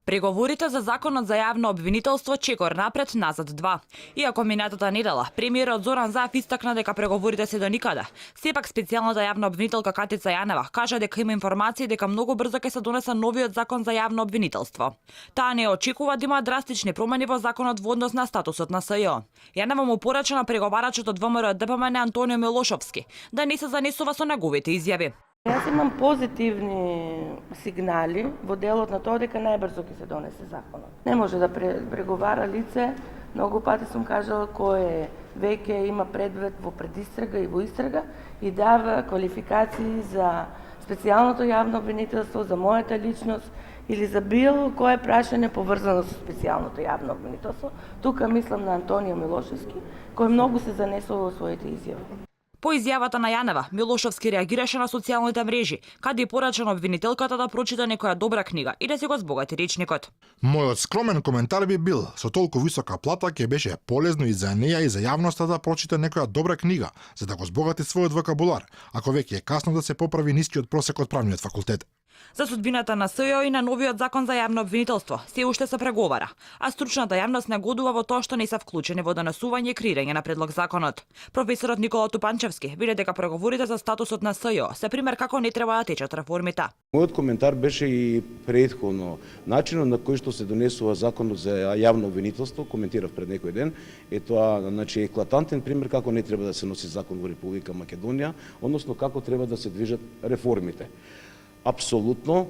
Преговорите за законот за јавно обвинителство чекор напред назад 2. Иако минатата недела премиерот Зоран Заев истакна дека преговорите се до никаде, сепак специјалната јавна обвинителка Катица Јанева кажа дека има информации дека многу брзо ќе се донесе новиот закон за јавно обвинителство. Таа не очекува да има драстични промени во законот во однос на статусот на СЈО. Јанева му порача на преговарачот од ВМРО ДПМН Антонио Милошовски да не се занесува со неговите изјави. Јас имам позитивни сигнали во делот на тоа дека најбрзо ќе се донесе законот. Не може да преговара лице, многу пати сум кажала, кој веќе има предвид во предистрага и во истрага и дава квалификации за специјалното јавно обвинителство, за мојата личност или за било кое прашање поврзано со специјалното јавно обвинителство. Тука мислам на Антонио Милошевски, кој многу се занесува во своите изјави. По изјавата на Јанева, Милошовски реагираше на социјалните мрежи, каде и порача на обвинителката да прочита некоја добра книга и да си го збогати речникот. Мојот скромен коментар би бил, со толку висока плата ќе беше полезно и за неја и за јавноста да прочита некоја добра книга, за да го збогати својот вокабулар, ако веќе е касно да се поправи нискиот просек од правниот факултет. За судбината на СЈО и на новиот закон за јавно обвинителство се уште се преговара, а стручната јавност не годува во тоа што не се вклучени во донесување и креирање на предлог законот. Професорот Никола Тупанчевски види дека преговорите за статусот на СЈО се пример како не треба да течат реформите. Мојот коментар беше и претходно. Начинот на кој што се донесува законот за јавно обвинителство, коментирав пред некој ден, е тоа еклатантен пример како не треба да се носи закон во Република Македонија, односно како треба да се движат реформите. Апсолутно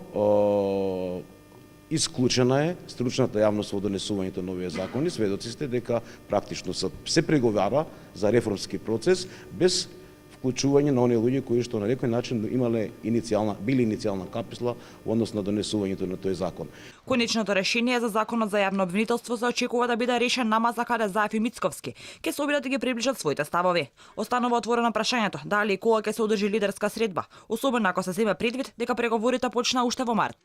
исклучена е стручната јавност во донесувањето на овие закони. Сведоци сте дека практично се преговара за реформски процес без вклучување на оние луѓе кои што на некој начин били иницијална каписла во однос на донесувањето на тој закон. Конечното решение за законот за јавно обвинителство се очекува да биде решен намаза каде Заев и Мицковски ќе се обидат да ги приближат своите ставови. Останува отворено прашањето дали и кога ќе се одржи лидерска средба, особено ако се земе предвид дека преговорите почнаа уште во март.